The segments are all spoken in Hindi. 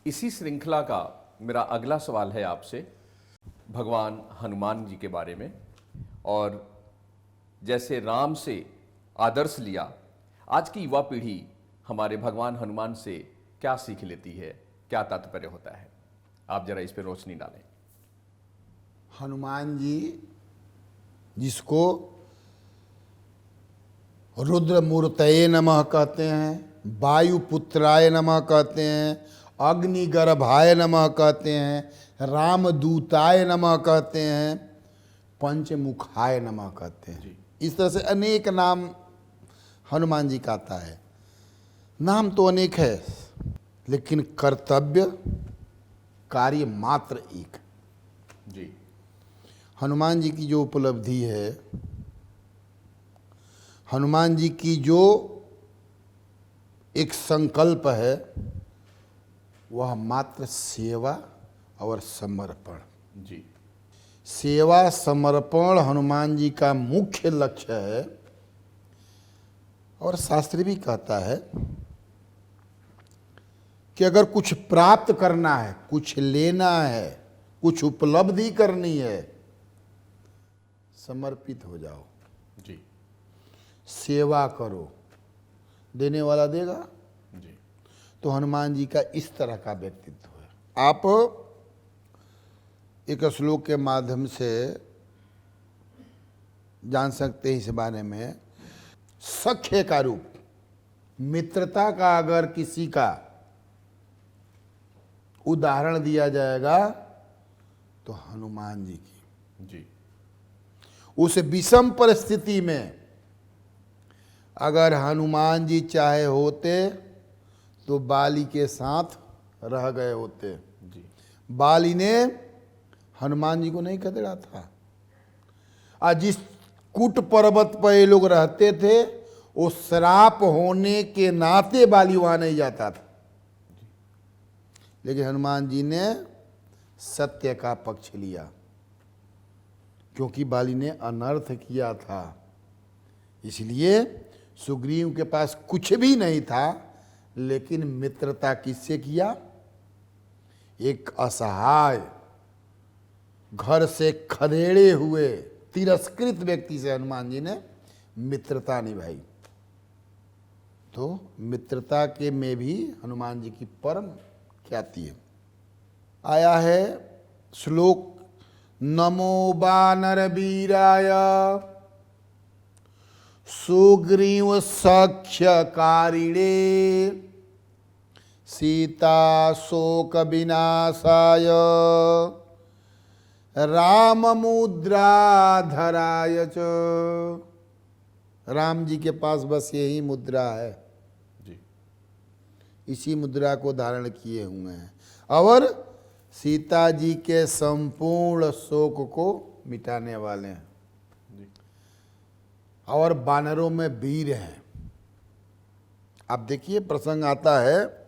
इसी श्रृंखला का मेरा अगला सवाल है आपसे भगवान हनुमान जी के बारे में। और जैसे राम से आदर्श लिया, आज की युवा पीढ़ी हमारे भगवान हनुमान से क्या सीख लेती है, क्या तात्पर्य होता है? आप जरा इस पर रोशनी डालें। हनुमान जी जिसको रुद्रमूर्तये नमः कहते हैं, वायुपुत्राय नमः कहते हैं, अग्निगर्भाय नमः कहते हैं, रामदूताय नमः कहते हैं, पंचमुखाय नमः कहते हैं। इस तरह से अनेक नाम हनुमान जी का आता है। नाम तो अनेक है, लेकिन कर्तव्य कार्य मात्र एक। जी। हनुमान जी की जो उपलब्धि है, हनुमान जी की जो एक संकल्प है, वह मात्र सेवा और समर्पण। जी। सेवा समर्पण हनुमान जी का मुख्य लक्ष्य है। और शास्त्र भी कहता है कि अगर कुछ प्राप्त करना है, कुछ लेना है, कुछ उपलब्धि करनी है, समर्पित हो जाओ, जी। सेवा करो, देने वाला देगा। जी। तो हनुमान जी का इस तरह का व्यक्तित्व है। आप एक श्लोक के माध्यम से जान सकते हैं इस बारे में। सख्य का रूप, मित्रता का अगर किसी का उदाहरण दिया जाएगा तो हनुमान जी की। जी। उस विषम परिस्थिति में अगर हनुमान जी चाहे होते तो बाली के साथ रह गए होते। जी। बाली ने हनुमान जी को नहीं खदेड़ा था। आज जिस कूट पर्वत पर ये लोग रहते थे, वो श्राप होने के नाते बाली वहां नहीं जाता था, लेकिन हनुमान जी ने सत्य का पक्ष लिया, क्योंकि बाली ने अनर्थ किया था। इसलिए सुग्रीव के पास कुछ भी नहीं था, लेकिन मित्रता किससे किया? एक असहाय, घर से खदेड़े हुए, तिरस्कृत व्यक्ति से हनुमान जी ने मित्रता निभाई। तो मित्रता के में भी हनुमान जी की परम ख्याति है। आया है श्लोक, नमो वानर वीराय सुग्रीव सख्य कारिणे सीता शोक विनाशाय राम मुद्रा धराय च। राम जी के पास बस यही मुद्रा है। जी। इसी मुद्रा को धारण किए हुए हैं और सीता जी के संपूर्ण शोक को मिटाने वाले हैं। जी। और वानरों में वीर हैं। आप देखिए, प्रसंग आता है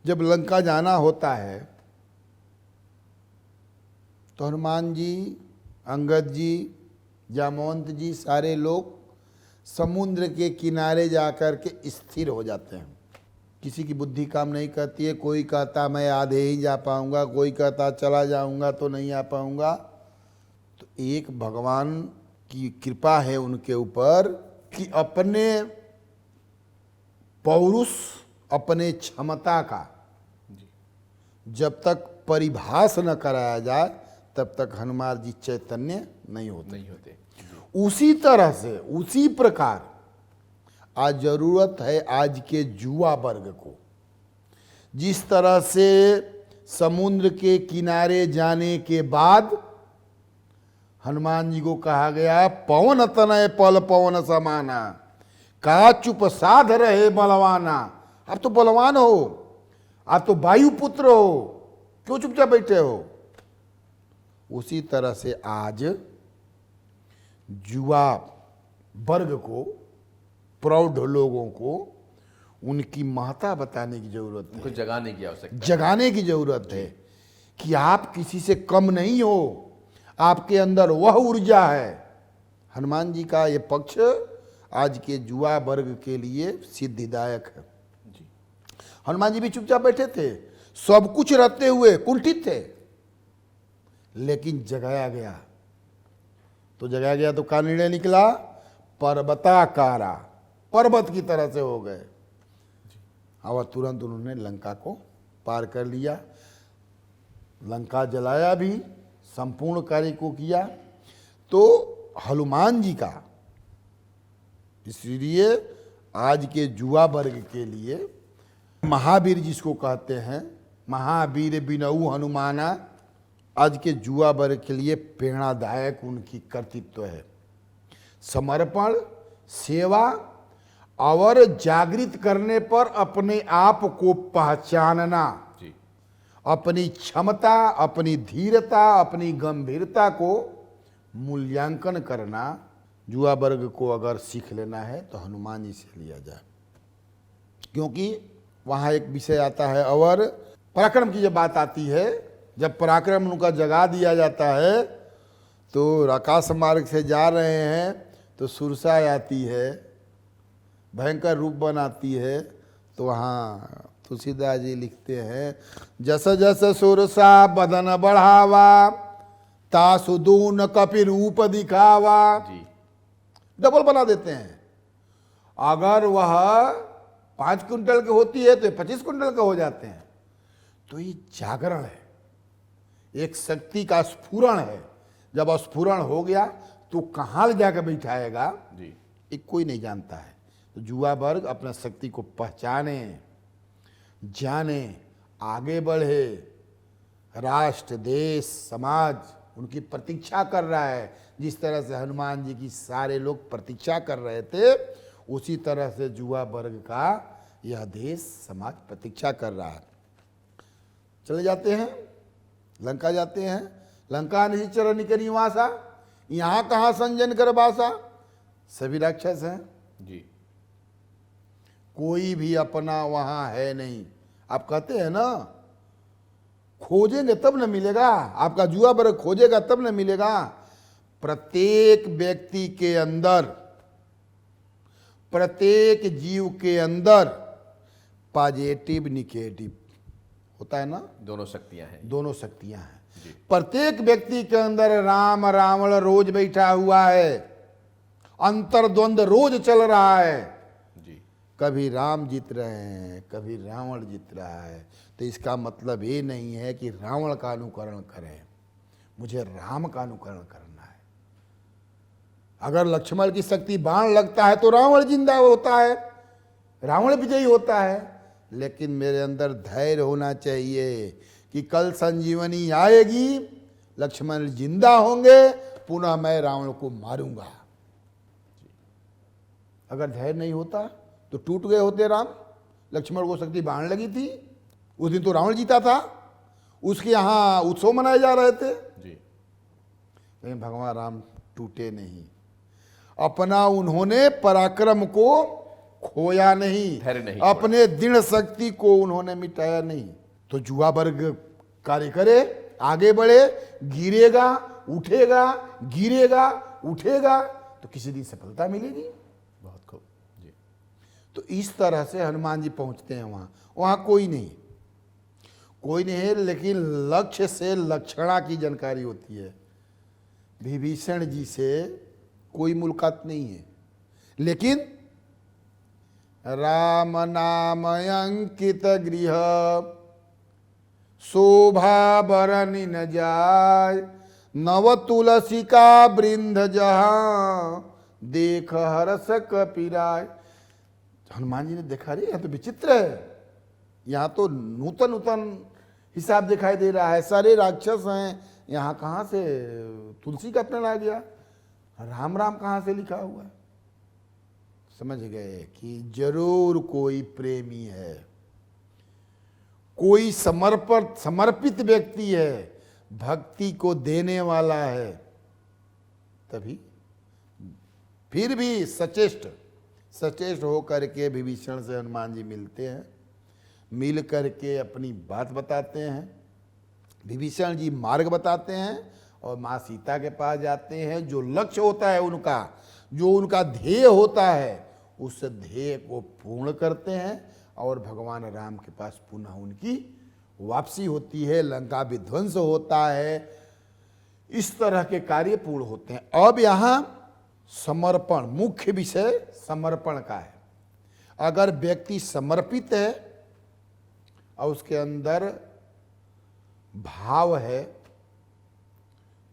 जब लंका जाना होता है तो हनुमान जी, अंगद जी, जामवंत जी, सारे लोग समुद्र के किनारे जाकर के स्थिर हो जाते हैं। किसी की बुद्धि काम नहीं करती है। कोई कहता मैं आधे ही जा पाऊंगा, कोई कहता चला जाऊंगा तो नहीं आ पाऊंगा। तो एक भगवान की कृपा है उनके ऊपर कि अपने पौरुष, अपने क्षमता का जब तक परिभाष न कराया जाए तब तक हनुमान जी चैतन्य नहीं होते। उसी तरह से, उसी प्रकार आज जरूरत है आज के युवा वर्ग को। जिस तरह से समुद्र के किनारे जाने के बाद हनुमान जी को कहा गया, पवन तनय पल पवन समाना, का चुप साध रहे बलवाना। आप तो बलवान हो, आप तो वायुपुत्र हो, क्यों चुपचाप बैठे हो? उसी तरह से आज युवा वर्ग को, प्रौढ़ लोगों को उनकी महत्ता बताने की जरूरत है, उनको जगाने की आवश्यकता, जगाने की जरूरत है कि आप किसी से कम नहीं हो, आपके अंदर वह ऊर्जा है। हनुमान जी का ये पक्ष आज के युवा वर्ग के लिए सिद्धिदायक है। हनुमान जी भी चुपचाप बैठे थे, सब कुछ रहते हुए कुंठित थे, लेकिन जगाया गया। तो जगाया गया तो क्या निर्णय निकला? पर्वताकारा, पर्वत की तरह से हो गए। और तुरंत उन्होंने लंका को पार कर लिया, लंका जलाया भी, संपूर्ण कार्य को किया। तो हनुमान जी का, इसलिए आज के युवा वर्ग के लिए महावीर जिसको कहते हैं, महावीर बिनऊ हनुमाना, आज के युवा वर्ग के लिए प्रेरणादायक उनकी कर्तृत्व है। समर्पण, सेवा और जागृत करने पर अपने आप को पहचानना, जी, अपनी क्षमता, अपनी धीरता, अपनी गंभीरता को मूल्यांकन करना, युवा वर्ग को अगर सीख लेना है तो हनुमान जी से लिया जाए। क्योंकि वहाँ एक विषय आता है, और पराक्रम की जब बात आती है, जब पराक्रम उनका जगा दिया जाता है, तो आकाश मार्ग से जा रहे हैं तो सुरसा आती है, भयंकर रूप बनाती है। तो वहाँ तुलसीदास जी लिखते हैं, जस जस सुरसा बदन बढ़ावा, तासु दून कपि रूप दिखावा। जी, डबल बना देते हैं। अगर वह 5 कुंटल की होती है तो 25 कुंटल का हो जाते हैं। तो ये जागरण है, एक शक्ति का स्फुरण है। जब स्फुरण हो गया तो कहाँ ले जाकर बैठाएगा, जी, एक कोई नहीं जानता है। तो युवा वर्ग अपना शक्ति को पहचाने, जाने, आगे बढ़े। राष्ट्र, देश, समाज उनकी प्रतीक्षा कर रहा है। जिस तरह से हनुमान जी की सारे लोग प्रतीक्षा कर रहे थे, उसी तरह से युवा वर्ग का यह देश, समाज प्रतीक्षा कर रहा है। चले जाते हैं, लंका जाते हैं। लंका निश्चर निकरी वासा, यहाँ कहाँ संजन कर बासा। सभी राक्षस हैं, जी, कोई भी अपना वहाँ है नहीं। आप कहते हैं ना, खोजेंगे तब न मिलेगा, आपका युवा वर्ग खोजेगा तब न मिलेगा। प्रत्येक व्यक्ति के अंदर, प्रत्येक जीव के अंदर पॉजिटिव निगेटिव होता है ना, दोनों शक्तियां हैं। दोनों शक्तियां हैं। जी, प्रत्येक व्यक्ति के अंदर राम रावण रोज बैठा हुआ है, अंतर्द्वंद रोज चल रहा है। जी, कभी राम जीत रहे हैं, कभी रावण जीत रहा है। तो इसका मतलब ये नहीं है कि रावण का अनुकरण करें, मुझे राम का अनुकरण करना है। अगर लक्ष्मण की शक्ति बाण लगता है तो रावण जिंदा होता है, रावण विजयी होता है। लेकिन मेरे अंदर धैर्य होना चाहिए कि कल संजीवनी आएगी, लक्ष्मण जिंदा होंगे, पुनः मैं रावण को मारूंगा। अगर धैर्य नहीं होता तो टूट गए होते राम। लक्ष्मण को शक्ति बाण लगी थी, उस दिन तो रावण जीता था, उसके यहाँ उत्सव मनाए जा रहे थे। जी, लेकिन भगवान राम टूटे नहीं, अपना उन्होंने पराक्रम को खोया नहीं, धैर्य नहीं, अपने दृढ़ शक्ति को उन्होंने मिटाया नहीं। तो युवा वर्ग कार्य करे, आगे बढ़े, गिरेगा उठेगा, गिरेगा उठेगा, तो किसी दिन सफलता मिलेगी। बहुत खूब। जी, तो इस तरह से हनुमान जी पहुंचते हैं वहां। वहां कोई नहीं, कोई नहीं है, लेकिन लक्ष्य से लक्षणा की जानकारी होती है। विभीषण जी से कोई मुलाकात नहीं है, लेकिन राम नाम अंकित गृह, शोभा बरनि न जाय, नव तुलसी का वृंद जहां, देख हरस कपिराय। हनुमान जी ने देखा, रे यह तो विचित्र है, यहाँ तो नूतन नूतन हिसाब दिखाई दे रहा है। सारे राक्षस हैं, यहाँ कहाँ से तुलसी का पेड़ आ गया, राम राम कहाँ से लिखा हुआ है। समझ गए कि जरूर कोई प्रेमी है, कोई समर्पित व्यक्ति है, भक्ति को देने वाला है। तभी फिर भी सचेष्ट होकर के विभीषण से हनुमान जी मिलते हैं, मिल करके अपनी बात बताते हैं। विभीषण जी मार्ग बताते हैं और माँ सीता के पास जाते हैं। जो लक्ष्य होता है उनका, जो उनका ध्येय होता है, उस ध्येय को पूर्ण करते हैं और भगवान राम के पास पुनः उनकी वापसी होती है, लंका विध्वंस होता है, इस तरह के कार्य पूर्ण होते हैं। अब यहाँ समर्पण, मुख्य विषय समर्पण का है। अगर व्यक्ति समर्पित है और उसके अंदर भाव है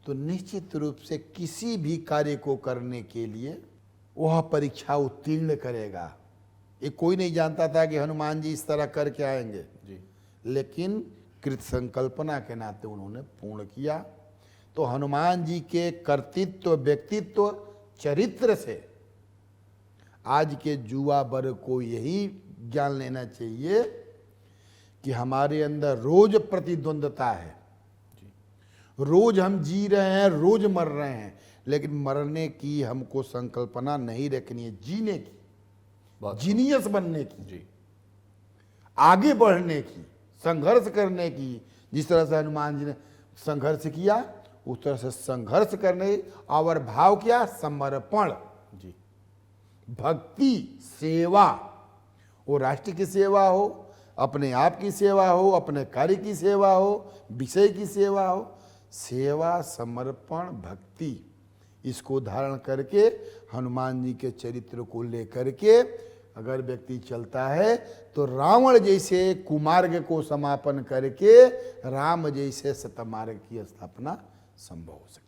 तो निश्चित रूप से किसी भी कार्य को करने के लिए वह परीक्षा उत्तीर्ण करेगा। ये कोई नहीं जानता था कि हनुमान जी इस तरह करके आएंगे जी। लेकिन कृत संकल्पना के नाते उन्होंने पूर्ण किया। तो हनुमान जी के कर्तृत्व, व्यक्तित्व, चरित्र से आज के युवा वर्ग को यही ज्ञान लेना चाहिए कि हमारे अंदर रोज प्रतिद्वंदता है, रोज हम जी रहे हैं, रोज मर रहे हैं, लेकिन मरने की हमको संकल्पना नहीं रखनी है, जीने की, जीनियस बनने की, जी, आगे बढ़ने की, संघर्ष करने की। जिस तरह से हनुमान जी ने संघर्ष किया उस तरह से संघर्ष करने, और भाव क्या? समर्पण, जी, भक्ति, सेवा। वो राष्ट्र की सेवा हो, अपने आप की सेवा हो, अपने कार्य की सेवा हो, विषय की सेवा हो, सेवा, समर्पण, भक्ति, इसको धारण करके हनुमान जी के चरित्र को लेकर के अगर व्यक्ति चलता है तो रावण जैसे कुमार्ग को समापन करके राम जैसे सतमार्ग की स्थापना संभव हो सके।